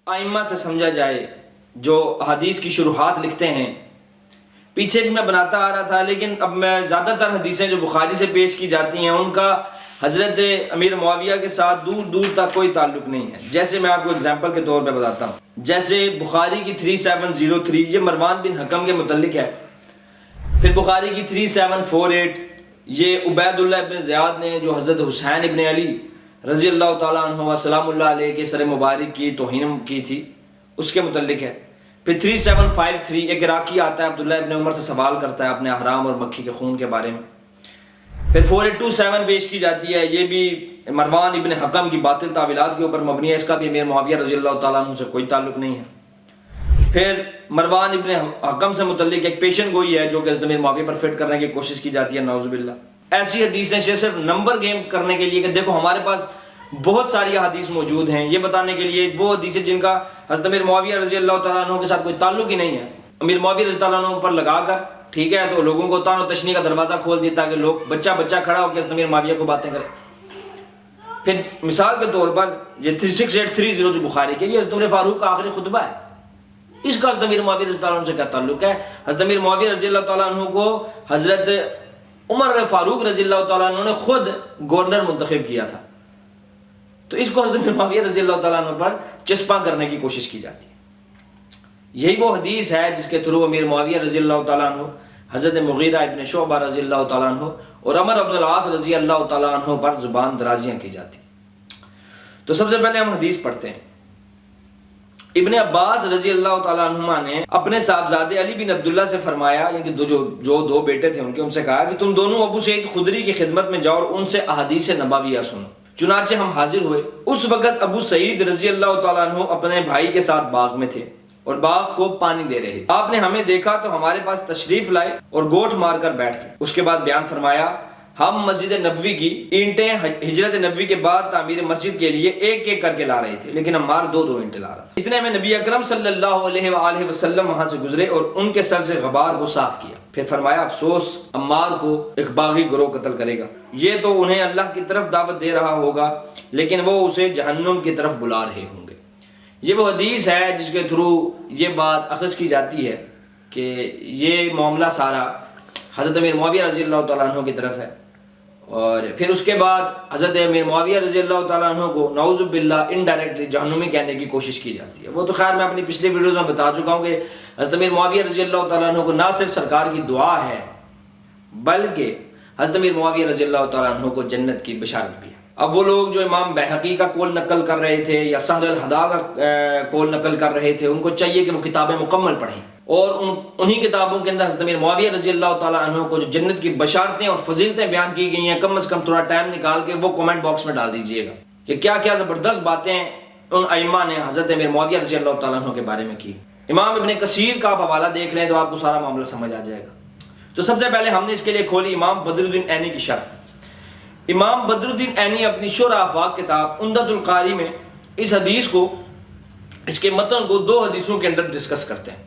ائمہ سے سمجھا جائے جو حدیث کی شروحات لکھتے ہیں. پیچھے بھی میں بناتا آ رہا تھا، لیکن اب میں زیادہ تر حدیثیں جو بخاری سے پیش کی جاتی ہیں ان کا حضرت امیر معاویہ کے ساتھ دور دور تک کوئی تعلق نہیں ہے. جیسے میں آپ کو اگزامپل کے طور پہ بتاتا ہوں، جیسے بخاری کی 3703 یہ مروان بن حکم کے متعلق ہے. پھر بخاری کی 3748 یہ عبید اللہ ابن زیاد نے جو حضرت حسین ابن علی رضی اللہ تعالیٰ عنہ و سلام اللہ علیہ کے سر مبارک کی توہین کی تھی اس کے متعلق ہے. پھر 3753 ایک عراقی آتا ہے عبداللہ ابن عمر سے سوال کرتا ہے اپنے احرام اور مکھی کے خون کے بارے میں. پھر 4827 پیش کی جاتی ہے، یہ بھی مروان ابن حکم کی باطل تعویلات کے اوپر مبنی ہے، اس کا بھی امیر معاویہ رضی اللہ تعالیٰ عنہ سے کوئی تعلق نہیں ہے. پھر مروان ابن حکم سے متعلق ایک پیشن گوئی ہے جو کہ حضرت امیر معاویہ پر فٹ کرنے کی کوشش کی جاتی ہے، نعوذ باللہ. ایسی حدیثیں صرف نمبر گیم کرنے کے لیے کہ دیکھو ہمارے پاس بہت ساری حدیث موجود ہیں، یہ بتانے کے لیے وہ حدیثیں جن کا حضرت امیر معاویہ رضی اللہ تعالیٰ عنہ کے ساتھ کوئی تعلق ہی نہیں ہے، امیر معاویہ رضی اللہ عنہ پر لگا کر ٹھیک ہے تو لوگوں کو تان و تشنی کا دروازہ کھول دیتا کہ لوگ بچہ کھڑا ہو کے حضرت امیر معاویہ کو باتیں کریں. پھر مثال کے طور پر یہ 36830 جو بخاری کے یہ حضرت عمر فاروق کا آخری خطبہ ہے، اس کا حضرت امیر معاویہ رضی اللہ عنہ سے کیا تعلق ہے؟ حضرت امیر معاویہ رضی اللہ تعالیٰ عنہ کو حضرت عمر فاروق رضی اللہ تعالیٰ عنہ نے خود گورنر منتخب کیا تھا، تو اس کو حضرت امیر معاویہ رضی اللہ تعالیٰ عنہ پر چسپاں کرنے کی کوشش کی جاتی ہے. یہی وہ حدیث ہے جس کے تھرو امیر معاویہ رضی اللہ تعالیٰ عنہ حضرت مغیرہ ابن شعبہ رضی اللہ تعالیٰ عنہ اور عمر بن العاص رضی اللہ تعالیٰ عنہ پر زبان درازیاں کی جاتی. تو سب سے پہلے ہم حدیث پڑھتے ہیں. ابن عباس رضی اللہ تعالیٰ عنہما نے اپنے صاحبزادے علی بن عبداللہ سے فرمایا، یعنی کہ جو دو بیٹے تھے ان سے کہا کہ تم دونوں ابو سعید خدری کی خدمت میں جاؤ اور ان سے احادیث نبویہ سنو. چنانچہ ہم حاضر ہوئے. اس وقت ابو سعید رضی اللہ تعالیٰ عنہ اپنے بھائی کے ساتھ باغ میں تھے اور باغ کو پانی دے رہے تھے. آپ نے ہمیں دیکھا تو ہمارے پاس تشریف لائے اور گوٹھ مار کر بیٹھ گئے. اس کے بعد بیان فرمایا ہم مسجد نبوی کی اینٹیں ہجرت نبوی کے بعد تعمیر مسجد کے لیے ایک ایک کر کے لا رہے تھے، لیکن عمار دو اینٹیں لا رہا تھا. اتنے میں نبی اکرم صلی اللہ علیہ وآلہ وسلم وہاں سے گزرے اور ان کے سر سے غبار کو صاف کیا. پھر فرمایا افسوس عمار کو ایک باغی گروہ قتل کرے گا، یہ تو انہیں اللہ کی طرف دعوت دے رہا ہوگا لیکن وہ اسے جہنم کی طرف بلا رہے ہوں گے. یہ وہ حدیث ہے جس کے تھرو یہ بات اخذ کی جاتی ہے کہ یہ معاملہ سارا حضرت امیر معاویہ رضی اللہ تعالیٰ عنہ کی طرف ہے. اور پھر اس کے بعد حضرت امیر معاویہ رضی اللہ تعالیٰ عنہ کو نعوذ باللہ انڈائریکٹلی جہنمی کہنے کی کوشش کی جاتی ہے. وہ تو خیر میں اپنی پچھلی ویڈیوز میں بتا چکا ہوں کہ حضرت امیر معاویہ رضی اللہ تعالیٰ عنہ کو نہ صرف سرکار کی دعا ہے بلکہ حضرت امیر معاویہ رضی اللہ تعالیٰ عنہ کو جنت کی بشارت بھی ہے. اب وہ لوگ جو امام بہقی کا قول نقل کر رہے تھے یا سہل الحدا کا قول نقل کر رہے تھے، ان کو چاہیے کہ وہ کتابیں مکمل پڑھیں اور انہی کتابوں کے اندر حضرت امیر معاویہ رضی اللہ تعالیٰ عنہ کو جو جنت کی بشارتیں اور فضیلتیں بیان کی گئی ہیں کم از کم تھوڑا ٹائم نکال کے وہ کمنٹ باکس میں ڈال دیجئے گا کہ کیا کیا زبردست باتیں ان ائمہ نے حضرت امیر معاویہ رضی اللہ تعالیٰ عنہ کے بارے میں کی. امام ابن کثیر کا آپ حوالہ دیکھ لیں تو آپ کو سارا معاملہ سمجھ آ جائے گا. تو سب سے پہلے ہم نے اس کے لیے کھولی امام بدر الدین عینی کی شرح. امام بدر الدین عینی اپنی شرح افاق کتاب عمدۃ القاری میں اس حدیث کو، اس کے متن کو دو حدیثوں کے اندر ڈسکس کرتے ہیں.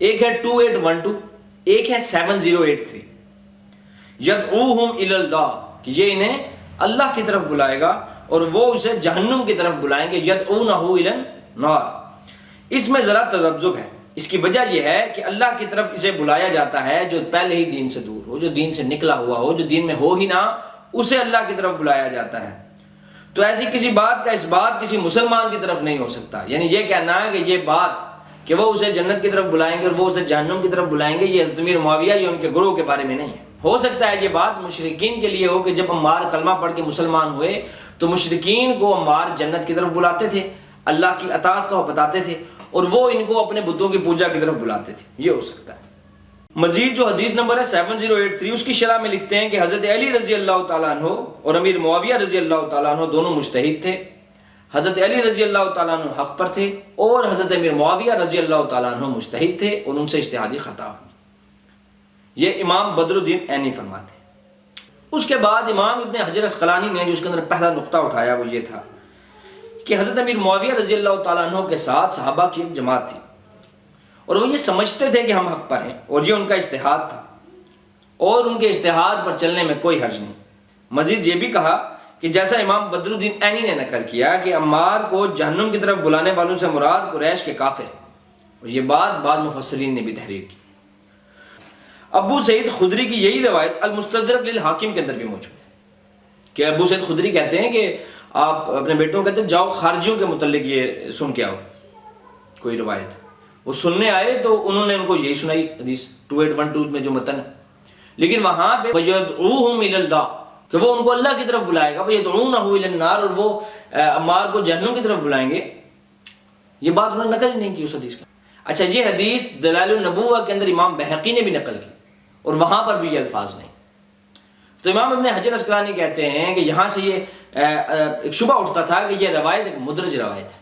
ایک ہے 2812، ایک ہے 7083. یدعوہم الی اللہ کہ یہ انہیں اللہ کی طرف بلائے گا اور وہ اسے جہنم کی طرف بلائیں گے. یدعونہ الی النار. اس میں ذرا تذبذب ہے. اس کی وجہ یہ ہے کہ اللہ کی طرف اسے بلایا جاتا ہے جو پہلے ہی دین سے دور ہو، جو دین سے نکلا ہوا ہو، جو دین میں ہو ہی نہ، اسے اللہ کی طرف بلایا جاتا ہے. تو ایسی کسی بات کا اس بات کسی مسلمان کی طرف نہیں ہو سکتا. یعنی یہ کہنا ہے کہ یہ بات کہ وہ اسے جنت کی طرف بلائیں گے اور وہ اسے جہنم کی طرف بلائیں گے، یہ حضرت امیر معاویہ یا ان کے گروہ کے بارے میں نہیں ہے. ہو سکتا ہے یہ بات مشرکین کے لیے ہو کہ جب عمار کلمہ پڑھ کے مسلمان ہوئے تو مشرکین کو عمار جنت کی طرف بلاتے تھے، اللہ کی اطاعت کو بتاتے تھے اور وہ ان کو اپنے بتوں کی پوجا کی طرف بلاتے تھے. یہ ہو سکتا ہے. مزید جو حدیث نمبر ہے 7083 اس کی شرح میں لکھتے ہیں کہ حضرت علی رضی اللہ تعالیٰ عنہ اور امیر معاویہ رضی اللہ تعالیٰ عنہ دونوں مجتہد تھے. حضرت علی رضی اللہ تعالیٰ عنہ حق پر تھے اور حضرت امیر معاویہ رضی اللہ تعالیٰ عنہ مجتہد تھے اور ان سے اجتہادی خطا ہوئی. یہ امام بدر الدین عینی فرماتے ہیں. اس کے بعد امام ابن حجر اسقلانی نے جو اس کے اندر پہلا نقطہ اٹھایا وہ یہ تھا کہ حضرت امیر معاویہ رضی اللہ تعالیٰ عنہ کے ساتھ صحابہ کی ایک جماعت تھی اور وہ یہ سمجھتے تھے کہ ہم حق پر ہیں اور یہ ان کا اجتہاد تھا اور ان کے اجتہاد پر چلنے میں کوئی حرج نہیں. مزید یہ بھی کہا کہ جیسا امام بدر الدین عینی نے نقل کیا کہ عمار کو جہنم کی طرف بلانے والوں سے مراد قریش کے کافر ہیں، اور یہ بات بعض مفسرین نے بھی تحریر کی۔ ابو سعید خدری کی یہی روایت المستدرک للحاکم کے اندر بھی موجود ہے کہ ابو سعید خدری کہتے ہیں کہ آپ اپنے بیٹوں کو کہتے ہیں جاؤ خارجیوں کے متعلق یہ سن کے آؤ کوئی روایت۔ وہ سننے آئے تو انہوں نے ان کو یہی سنائی حدیث 2812 میں جو متن ہے، لیکن وہاں پہ وَيَدْعُوهُمْ إِلَى اللَّهِ کہ وہ ان کو اللہ کی طرف بلائے گا، وَيَدْعُونَهُ إِلَى النَّارِ اور وہ عمار کو جہنم کی طرف بلائیں گے، یہ بات انہوں نے نقل نہیں کی اس حدیث کا۔ اچھا، یہ حدیث دلائل النبوہ کے اندر امام بہقی نے بھی نقل کی اور وہاں پر بھی یہ الفاظ نہیں۔ تو امام ابن حجر اسقلانی کہتے ہیں کہ یہاں سے یہ ایک شبہ اٹھتا تھا کہ یہ روایت ایک مدرج روایت ہے۔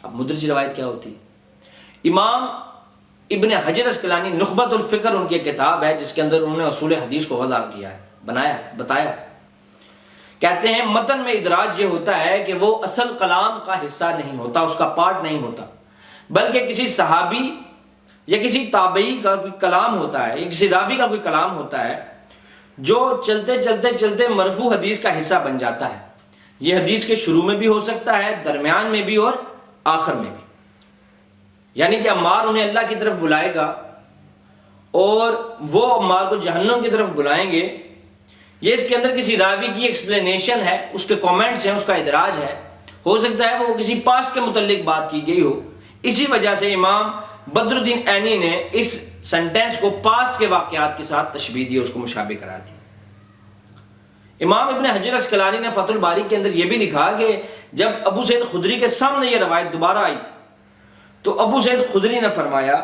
اب مدرج روایت کیا ہوتی ہے؟ امام ابن حجر اسقلانی نخبۃ الفکر ان کی کتاب ہے جس کے اندر انہوں نے اصول حدیث کو وضع کیا ہے، بتایا۔ کہتے ہیں متن میں ادراج یہ ہوتا ہے کہ وہ اصل کلام کا حصہ نہیں ہوتا، اس کا پارٹ نہیں ہوتا، بلکہ کسی صحابی یا کسی تابعی کا کوئی کلام ہوتا ہے یا کسی راوی کا کوئی کلام ہوتا ہے جو چلتے چلتے مرفوع حدیث کا حصہ بن جاتا ہے۔ یہ حدیث کے شروع میں بھی ہو سکتا ہے، درمیان میں بھی اور آخر میں بھی۔ یعنی کہ عمار انہیں اللہ کی طرف بلائے گا اور وہ عمار کو جہنم کی طرف بلائیں گے، یہ اس کے اندر کسی راوی کی ایکسپلینیشن ہے، اس کے کامنٹس ہیں، اس کا ادراج ہے، ہو سکتا ہے وہ کسی پاسٹ کے متعلق بات کی گئی ہو۔ اسی وجہ سے امام بدر الدین عینی نے اس سنٹینس کو پاسٹ کے واقعات کے ساتھ تشبیہ دی، اس کو مشابہ قرار دی۔ امام ابن حجر اسقلانی نے فتح الباری کے اندر یہ بھی لکھا کہ جب ابو سعید خدری کے سامنے یہ روایت دوبارہ آئی تو ابو سعید خدری نے فرمایا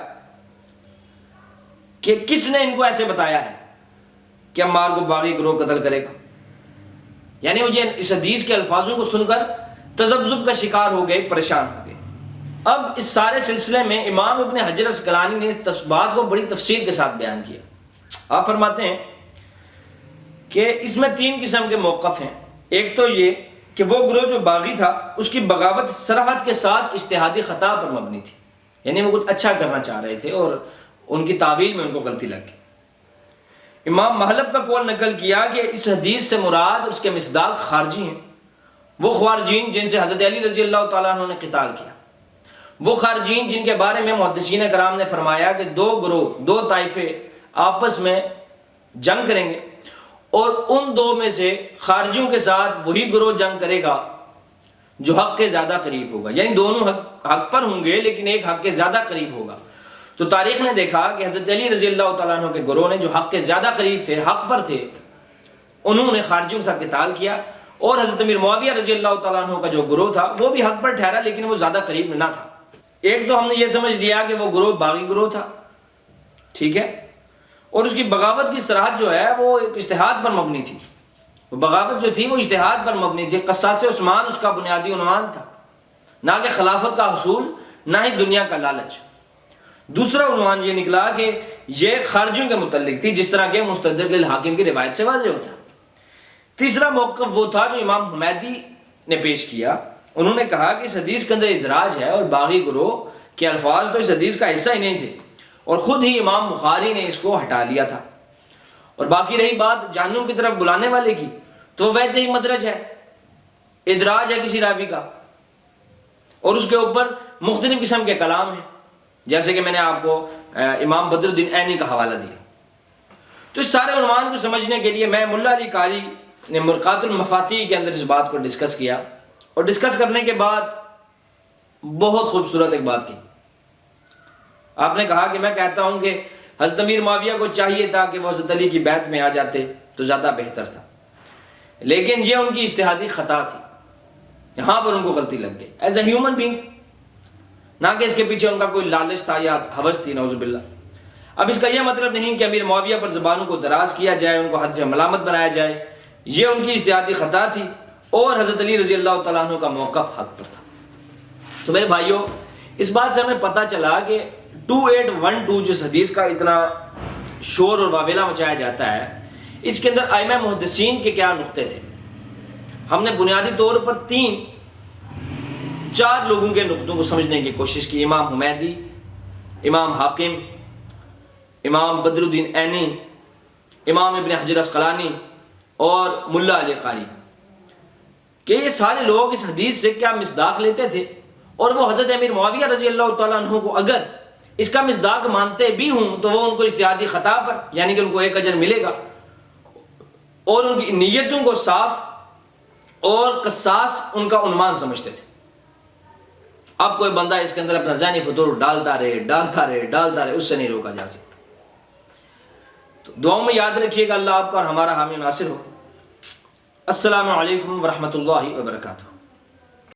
کہ کس نے ان کو ایسے بتایا ہے کہ عمار کو باغی گروہ قتل کرے گا؟ یعنی مجھے اس حدیث کے الفاظوں کو سن کر تذبذب کا شکار ہو گئے، پریشان ہو گئے۔ اب اس سارے سلسلے میں امام ابن حجر اسقلانی نے اس بات کو بڑی تفصیل کے ساتھ بیان کیا۔ آپ فرماتے ہیں کہ اس میں 3 قسم کے موقف ہیں۔ ایک تو یہ کہ وہ گروہ جو باغی تھا اس کی بغاوت صراحت کے ساتھ اجتہادی خطا پر مبنی تھی، یعنی وہ کچھ اچھا کرنا چاہ رہے تھے اور ان کی تعویل میں ان کو غلطی لگ گئی۔ امام محلب کا قول نقل کیا کہ اس حدیث سے مراد اس کے مصداق خارجی ہیں، وہ خوارجین جن سے حضرت علی رضی اللہ تعالیٰ عنہ نے قتال کیا، وہ خارجین جن کے بارے میں محدثین کرام نے فرمایا کہ 2 گروہ 2 طائفے آپس میں جنگ کریں گے اور ان 2 میں سے خارجیوں کے ساتھ وہی گروہ جنگ کرے گا جو حق کے زیادہ قریب ہوگا، یعنی دونوں حق پر ہوں گے لیکن ایک حق کے زیادہ قریب ہوگا۔ تو تاریخ نے دیکھا کہ حضرت علی رضی اللہ تعالیٰ عنہ کے گروہ نے جو حق کے زیادہ قریب تھے، حق پر تھے، انہوں نے خارجیوں کے ساتھ قتال کیا، اور حضرت امیر معاویہ رضی اللہ تعالیٰ عنہ کا جو گروہ تھا وہ بھی حق پر ٹھہرا لیکن وہ زیادہ قریب نہ تھا۔ ایک تو ہم نے یہ سمجھ لیا کہ وہ گروہ باغی گروہ تھا، ٹھیک ہے، اور اس کی بغاوت کی صراحت جو ہے وہ ایک اجتہاد پر مبنی تھی، وہ بغاوت جو تھی وہ اجتہاد پر مبنی تھی۔ قصاص عثمان اس کا بنیادی عنوان تھا، نہ کہ خلافت کا حصول، نہ ہی دنیا کا لالچ۔ دوسرا عنوان یہ نکلا کہ یہ خارجیوں کے متعلق تھی، جس طرح کہ مستدرک للحاکم کی روایت سے واضح ہوتا ہے۔ تیسرا موقف وہ تھا جو امام حمیدی نے پیش کیا، انہوں نے کہا کہ اس حدیث کے اندر ادراج ہے اور باغی گروہ کے الفاظ تو اس حدیث کا حصہ ہی نہیں تھے، اور خود ہی امام بخاری نے اس کو ہٹا لیا تھا۔ اور باقی رہی بات جہنم کی طرف بلانے والے کی، تو ویسے ہی مدرج ہے، ادراج ہے کسی راوی کا، اور اس کے اوپر مختلف قسم کے کلام ہیں، جیسے کہ میں نے آپ کو امام بدر الدین عینی کا حوالہ دیا۔ تو اس سارے عنوان کو سمجھنے کے لیے میں ملا علی قاری نے مرقات المفاتیح کے اندر اس بات کو ڈسکس کیا، اور ڈسکس کرنے کے بعد بہت خوبصورت ایک بات کی۔ آپ نے کہا کہ میں کہتا ہوں کہ حضرت امیر معاویہ کو چاہیے تھا کہ وہ حضرت علی کی بیعت میں آ جاتے تو زیادہ بہتر تھا، لیکن یہ ان کی اجتہادی خطا تھی، یہاں پر ان کو غلطی لگ گئی ایز اے ہیومن بینگ، نہ کہ اس کے پیچھے ان کا کوئی لالچ تھا یا ہوس تھی، نعوذ باللہ۔ اب اس کا یہ مطلب نہیں کہ امیر معاویہ پر زبانوں کو دراز کیا جائے، ان کو حد سے ملامت بنایا جائے، یہ ان کی اجتہادی خطا تھی، اور حضرت علی رضی اللہ تعالیٰ عنہ کا موقف حق پر تھا۔ تو میرے بھائیوں، اس بات سے ہمیں پتہ چلا کہ 2812 جس حدیث کا اتنا شور اور واویلا مچایا جاتا ہے، اس کے اندر ائمہ محدثین کے کیا نقطے تھے۔ ہم نے بنیادی طور پر 4 لوگوں کے نقطوں کو سمجھنے کی کوشش کی، امام حمیدی، امام حاکم، امام بدر الدین عینی، امام ابن حجر اسقلانی اور ملا علی قاری۔ کہ یہ سارے لوگ اس حدیث سے کیا مصداق لیتے تھے، اور وہ حضرت امیر معاویہ رضی اللہ تعالیٰ عنہ کو اگر اس کا مصداق مانتے بھی ہوں تو وہ ان کو اجتہادی خطا پر، یعنی کہ ان کو ایک اجر ملے گا، اور ان کی نیتوں کو صاف اور قصاص ان کا عنوان سمجھتے تھے۔ اب کوئی بندہ اس کے اندر اپنا ذہنی فطور ڈالتا رہے، اس سے نہیں روکا جا سکتا۔ تو دعاؤں میں یاد رکھیے گا، اللہ آپ کا اور ہمارا حامی ناصر ہو۔ السلام علیکم ورحمۃ اللہ وبرکاتہ۔